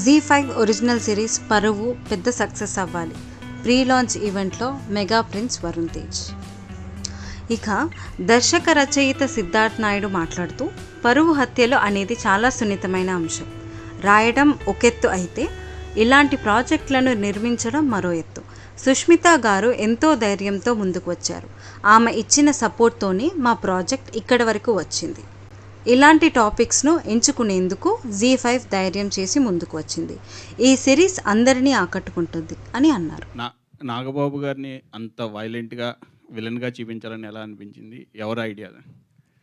జీ5 original series పరువు పెద్ద success అవ్వాలి. ప్రీ లాంచ్ ఈవెంట్లో మెగా ప్రిన్స్ వరుణ్ తేజ్. ఇక దర్శక రచయిత సిద్ధార్థ్ నాయుడు మాట్లాడుతూ, పరువు హత్యలు అనేది చాలా సున్నితమైన అంశం. రాయడం ఒకెత్తు అయితే ఇలాంటి ప్రాజెక్టులను నిర్మించడం మరో ఎత్తు. సుష్మిత గారు ఎంతో ధైర్యంతో ముందుకు వచ్చారు. ఆమె ఇచ్చిన సపోర్ట్తోనే మా ప్రాజెక్ట్ ఇక్కడి వరకు వచ్చింది. ఇలాంటి టాపిక్స్ను ఎంచుకునేందుకు జీ5 ధైర్యం చేసి ముందుకు వచ్చింది. ఈ సిరీస్ అందరినీ ఆకట్టుకుంటుంది అని అన్నారు. నాగబాబు గారిని అంత వైలెంట్గా విలన్గా చూపించాలని ఎలా అనిపించింది? ఎవరి idea?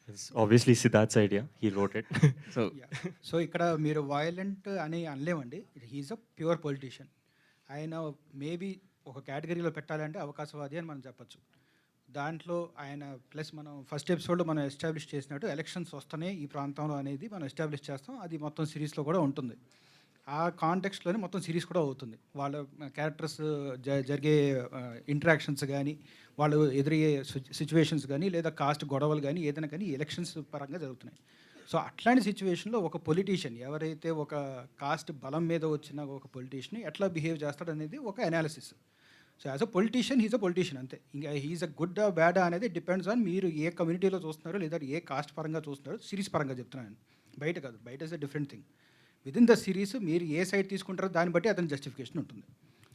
It's obviously Siddharth's idea. He wrote it. So ఇక్కడ మీరు వయలెంట్ అని అనలేమండి. He is a pure politician. ఆయన మేబీ ఒక కేటగిరీలో పెట్టాలంటే అవకాశవాది అని మనం చెప్పచ్చు. దాంట్లో ఆయన ప్లస్ మనం ఫస్ట్ ఎపిసోడ్లో మనం ఎస్టాబ్లిష్ చేసినట్టు ఎలక్షన్స్ వస్తున్నాయి ఈ ప్రాంతంలో అనేది మనం ఎస్టాబ్లిష్ చేస్తాం. అది మొత్తం సిరీస్లో కూడా ఉంటుంది. ఆ కాంటెక్స్ట్లోనే మొత్తం సిరీస్ కూడా అవుతుంది. వాళ్ళ క్యారెక్టర్స్ జరిగే ఇంటరాక్షన్స్ కానీ, వాళ్ళు ఎదురయ్యే సిచ్యువేషన్స్ కానీ, లేదా కాస్ట్ గొడవలు కానీ, ఏదైనా కానీ ఎలక్షన్స్ పరంగా జరుగుతున్నాయి. సో అట్లాంటి సిచ్యువేషన్లో ఒక పొలిటీషియన్ ఎవరైతే ఒక కాస్ట్ బలం మీద వచ్చిన ఒక పొలిటీషియన్ ఎట్లా బిహేవ్ చేస్తాడు అనేది ఒక analysis. So as a politician he's a politician అంతే. ఇంకా హీజ్ అ గుడ్ బ్యాడ్ అనేది డిపెండ్స్ ఆన్ మీరు ఏ కమ్యూనిటీలో చూస్తున్నారో లేదా ఏ కాస్ట్ పరంగా చూస్తున్నారో. సిరీస్ పరంగా చెప్తున్నాను, బయట కాదు. బయట is a different thing. Within the series మీరు ఏ సైడ్ తీసుకుంటారో దాన్ని బట్టి అతని జస్టిఫికేషన్ ఉంటుంది.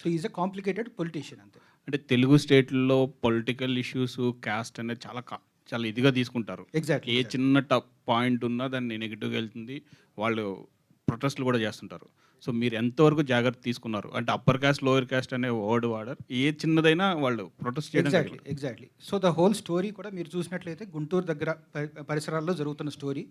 So is a complicated politician అంతే. అంటే తెలుగు స్టేట్లో పొలిటికల్ ఇష్యూస్, కాస్ట్ అనేది చాలా ఇదిగా తీసుకుంటారు. ఎగ్జాక్ట్లీ. ఏ చిన్న పాయింట్ ఉన్నా దాన్ని నెగిటివ్గా వెళ్తుంది. వాళ్ళు ప్రొటెస్ట్లు కూడా చేస్తుంటారు. సో మీరు ఎంతవరకు జాగ్రత్త తీసుకున్నారు? అంటే అప్పర్ కాస్ట్, లోయర్ కాస్ట్ అనే వర్డ్ వాడరు. ఏ చిన్నదైనా వాళ్ళు ప్రొటెస్ట్ చేయడం. Exactly. So the whole story కూడా మీరు చూసినట్లయితే గుంటూరు దగ్గర పరిసరాల్లో జరుగుతున్న స్టోరీ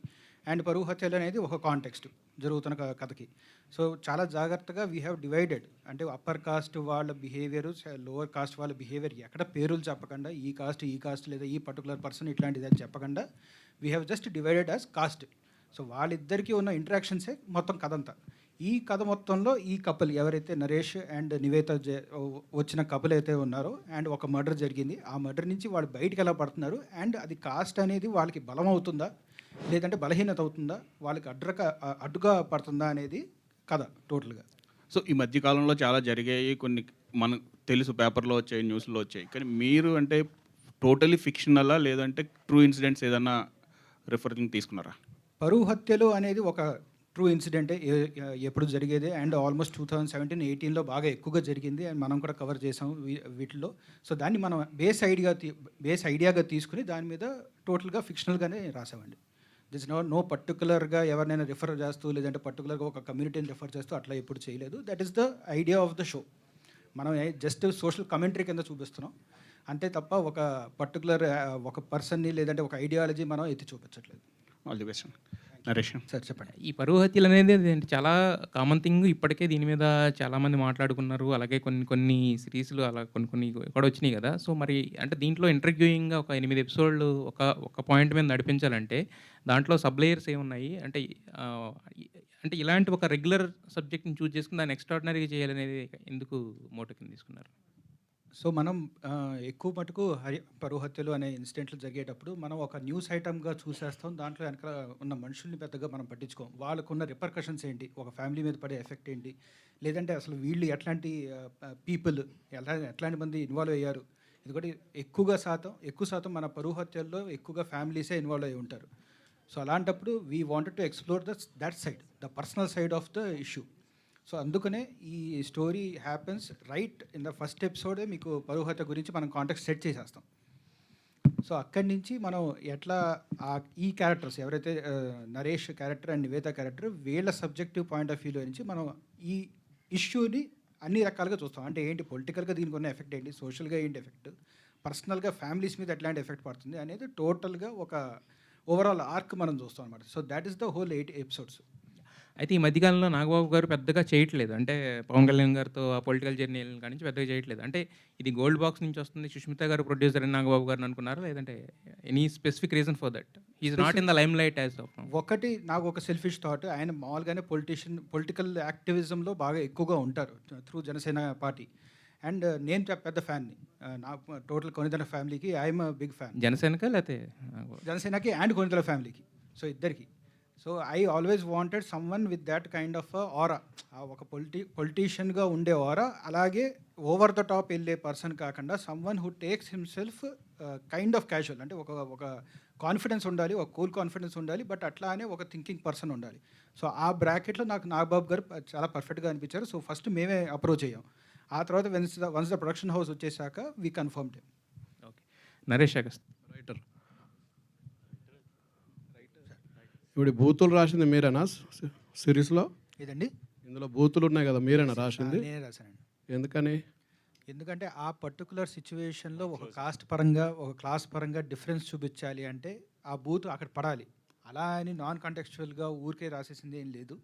అండ్ పరువు హత్యలు అనేది ఒక కాంటెక్స్ట్ జరుగుతున్న కథకి. సో చాలా జాగ్రత్తగా వీ హ్యావ్ డివైడెడ్. అంటే అప్పర్ కాస్ట్ వాళ్ళ బిహేవియర్, లోవర్ కాస్ట్ వాళ్ళ బిహేవియర్ ఎక్కడ పేర్లు చెప్పకుండా ఈ కాస్ట్ లేదా ఈ పర్టికులర్ పర్సన్ ఇట్లాంటిది అని చెప్పకుండా we have just divided as cost. So వాళ్ళిద్దరికీ ఉన్న ఇంటరాక్షన్సే మొత్తం కథ అంతా. ఈ కథ మొత్తంలో ఈ కపుల్ ఎవరైతే నరేష్ అండ్ నివేత వచ్చిన కపుల్ అయితే ఉన్నారో, అండ్ ఒక మర్డర్ జరిగింది. ఆ మర్డర్ నుంచి వాళ్ళు బయటికి ఎలా పడుతున్నారు, అండ్ అది కాస్ట్ అనేది వాళ్ళకి బలం అవుతుందా లేదంటే బలహీనత అవుతుందా, వాళ్ళకి అడ్డుగా పడుతుందా అనేది కథ టోటల్గా. సో ఈ మధ్యకాలంలో చాలా జరిగాయి, కొన్ని మనకు తెలుసు, పేపర్లో వచ్చాయి, న్యూస్లో వచ్చాయి. కానీ మీరు అంటే టోటలీ ఫిక్షనలా లేదంటే ట్రూ ఇన్సిడెంట్స్ ఏదన్నా రిఫరెన్స్ తీసుకున్నారా? పరువు హత్యలు అనేది ఒక ట్రూ ఇన్సిడెంటే, ఎప్పుడు జరిగేదే. అండ్ ఆల్మోస్ట్ 2017-18లో బాగా ఎక్కువగా జరిగింది. అండ్ మనం కూడా కవర్ చేసాం వీటిల్లో. సో దాన్ని మనం బేస్ ఐడియాగా తీసుకుని దాని మీద టోటల్గా ఫిక్షనల్గానే రాసామండి. దిస్ నో పర్టికులర్గా ఎవరినైనా రిఫర్ చేస్తూ లేదంటే పర్టికులర్గా ఒక కమ్యూనిటీని రిఫర్ చేస్తూ అట్లా ఎప్పుడు చేయలేదు. That is the idea of the show. మనం జస్ట్ సోషల్ కమెంటరీ కింద చూపిస్తున్నాం అంతే తప్ప ఒక పర్టికులర్ ఒక పర్సన్ని లేదంటే ఒక ఐడియాలజీ మనం ఎత్తి చూపించట్లేదు. All the best. Naresh sir చెప్పండి. ఈ పరువు హత్యలు అనేది చాలా కామన్ థింగ్. ఇప్పటికే దీని మీద చాలామంది మాట్లాడుకున్నారు. అలాగే కొన్ని సిరీస్లు అలా కొన్ని కూడా వచ్చినాయి కదా. సో మరి అంటే దీంట్లో ఇంటర్వ్యూయింగ్గా ఒక 8 ఎపిసోడ్లు ఒక పాయింట్ మీద నడిపించాలంటే దాంట్లో సబ్ లేయర్స్ ఏమున్నాయి? అంటే అంటే ఇలాంటి ఒక రెగ్యులర్ సబ్జెక్ట్ని చూస్ చేసుకుని దాన్ని ఎక్స్ట్రాడినరీగా చేయాలనేది ఎందుకు మోటో కింద తీసుకున్నారు? సో మనం ఎక్కువ మటుకు పరువు హత్యలు అనే ఇన్సిడెంట్లు జరిగేటప్పుడు మనం ఒక న్యూస్ ఐటమ్గా చూసేస్తాం. దాంట్లో వెనక ఉన్న మనుషుల్ని పెద్దగా మనం పట్టించుకోం. వాళ్ళకున్న రిపర్కషన్స్ ఏంటి, ఒక ఫ్యామిలీ మీద పడే ఎఫెక్ట్ ఏంటి, లేదంటే అసలు వీళ్ళు ఎట్లాంటి పీపుల్ ఎట్లాంటి మంది ఇన్వాల్వ్ అయ్యారు. ఎందుకంటే ఎక్కువ శాతం మన పరువు హత్యల్లో ఎక్కువగా ఫ్యామిలీసే ఇన్వాల్వ్ అయ్యి ఉంటారు. సో అలాంటప్పుడు we wanted to explore that side, the personal side of the issue. So అందుకనే ఈ story happens right in the first ఎపిసోడే మీకు పరువు హత్య గురించి మనం కాంటెక్స్ట్ సెట్ చేసేస్తాం. సో అక్కడి నుంచి మనం ఎట్లా ఈ క్యారెక్టర్స్ ఎవరైతే Naresh character and Nivetha character వీళ్ళ సబ్జెక్టివ్ పాయింట్ ఆఫ్ వ్యూలో నుంచి మనం ఈ ఇష్యూని అన్ని రకాలుగా చూస్తాం. అంటే ఏంటి పొలిటికల్గా దీనికి ఉన్న ఎఫెక్ట్ ఏంటి, సోషల్గా ఏంటి ఎఫెక్ట్, పర్సనల్గా ఫ్యామిలీస్ మీద ఎట్లాంటి ఎఫెక్ట్ పడుతుంది అనేది టోటల్గా ఒక ఓవరాల్ ఆర్క్ మనం చూస్తాం అనమాట. So that is the whole 8 episodes. అయితే ఈ మధ్యకాలంలో నాగబాబు గారు పెద్దగా చేయట్లేదు. అంటే పవన్ కళ్యాణ్ గారితో ఆ పొలిటికల్ జర్నీ కాడి నుంచి పెద్దగా చేయట్లేదు. అంటే ఇది గోల్డ్ బాక్స్ నుంచి వస్తుంది, సుష్మిత గారు ప్రొడ్యూసర్ అని నాగబాబు గారిని అనుకున్నారా, లేదంటే any specific reason for that is not in the lime light as of now? ఒకటి నాకు ఒక సెల్ఫిష్ థాట్, ఆయన మామూలుగానే పొలిటికల్ యాక్టివిజంలో బాగా ఎక్కువగా ఉంటారు త్రూ జనసేన పార్టీ. అండ్ నేను పెద్ద ఫ్యాన్ని, నా టోటల్ కొనిదల ఫ్యామిలీకి ఐఎమ్ బిగ్ ఫ్యాన్. జనసేనకా లేకపోతే జనసేనకి అండ్ కొనిదల ఫ్యామిలీకి, సో ఇద్దరికి. So I always wanted someone with that kind of ఆరా, ఒక పొలిటీషియన్గా ఉండే ఆరా, అలాగే ఓవర్ ద టాప్ వెళ్ళే పర్సన్ కాకుండా someone who takes himself kind of casual, అంటే ఒక కాన్ఫిడెన్స్ ఉండాలి, ఒక కూల్ కాన్ఫిడెన్స్ ఉండాలి, బట్ అట్లా అనే ఒక థింకింగ్ పర్సన్ ఉండాలి. సో ఆ బ్రాకెట్లో నాకు నాగబాబు గారు చాలా పర్ఫెక్ట్గా అనిపించారు. సో ఫస్ట్ మేమే అప్రోచ్ అయ్యాం. ఆ తర్వాత వన్స్ ద ప్రొడక్షన్ హౌస్ వచ్చేసాక we confirmed. Okay, Naresh Agastya. Writer ఇప్పుడు బూతులు రాసింది మీరేనా సిరీస్లో? ఇదండి ఇందులో బూతులు ఉన్నాయి కదా, మీరేనా రాసింది? నేనే రాశానండి. ఎందుకని? ఎందుకంటే ఆ పర్టికులర్ సిచ్యువేషన్లో ఒక కాస్ట్ పరంగా, ఒక క్లాస్ పరంగా డిఫరెన్స్ చూపించాలి అంటే ఆ బూత్ అక్కడ పడాలి. అలా అని నాన్ కాంటెక్చువల్గా ఊరికే రాసేసింది ఏం లేదు.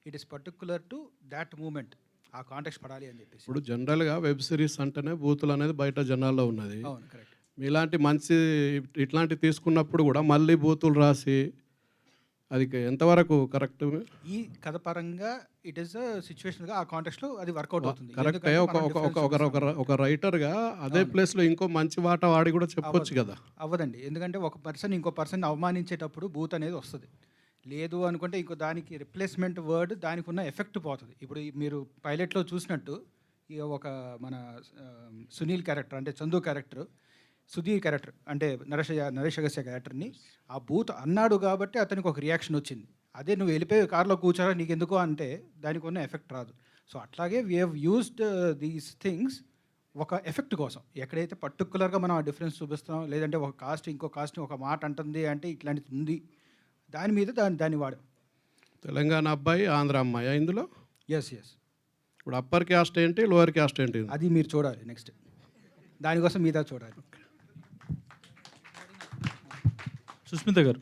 It is particular to that moment, ఆ కాంటెక్స్ట్ పడాలి అని చెప్పేసి. ఇప్పుడు జనరల్గా వెబ్ సిరీస్ అంటేనే బూతులు అనేది బయట జనాల్లో ఉన్నది. అవును, కరెక్ట్. మీలాంటి మంచి ఇట్లాంటివి తీసుకున్నప్పుడు కూడా మళ్ళీ బూతులు రాసి అది ఎంతవరకు కరెక్ట్? ఈ కథ పరంగా ఇట్ ఈస్ సిచ్యువేషన్గా ఆ కాంటెక్స్ట్లో అది వర్కౌట్ అవుతుంది. కరెక్టే. ఒక రైటర్గా అదే ప్లేస్లో ఇంకో మంచి వాట వాడి కూడా చెప్పొచ్చు కదా. అవ్వదండి, ఎందుకంటే ఒక పర్సన్ ఇంకో పర్సన్ అవమానించేటప్పుడు బూత్ అనేది వస్తుంది. లేదు అనుకుంటే ఇంకో దానికి రిప్లేస్మెంట్ వర్డ్ దానికి ఉన్న ఎఫెక్ట్ పోతుంది. ఇప్పుడు మీరు పైలట్లో చూసినట్టు ఈ ఒక మన సునీల్ క్యారెక్టర్, అంటే చందు క్యారెక్టర్, సుధీర్ క్యారెక్టర్, అంటే నరేష్ అగస్త్య క్యారెక్టర్ని ఆ బూత్ అన్నాడు కాబట్టి అతనికి ఒక రియాక్షన్ వచ్చింది. అదే నువ్వు వెళ్ళిపోయి కార్లో కూర్చోరా నీకు ఎందుకో అంటే దానికి ఉన్న ఎఫెక్ట్ రాదు. సో అట్లాగే we have used these things ఒక ఎఫెక్ట్ కోసం. ఎక్కడైతే పర్టికులర్గా మనం ఆ డిఫరెన్స్ చూపిస్తున్నాం, లేదంటే ఒక కాస్ట్ ఇంకో కాస్ట్ని ఒక మాట అంటుంది అంటే ఇట్లాంటిది ఉంది, దాని మీద దాన్ని వాడాం. తెలంగాణ అబ్బాయి, ఆంధ్ర అమ్మాయి ఇందులో. ఎస్. ఇప్పుడు అప్పర్ క్యాస్ట్ ఏంటి, లోయర్ క్యాస్ట్ ఏంటి? అది మీరు చూడాలి నెక్స్ట్, దానికోసం మీద చూడాలి. సుస్మిత గారు.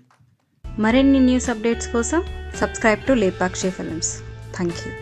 మరిన్ని న్యూస్ అప్డేట్స్ కోసం subscribe to Lepakshi films. Thank you.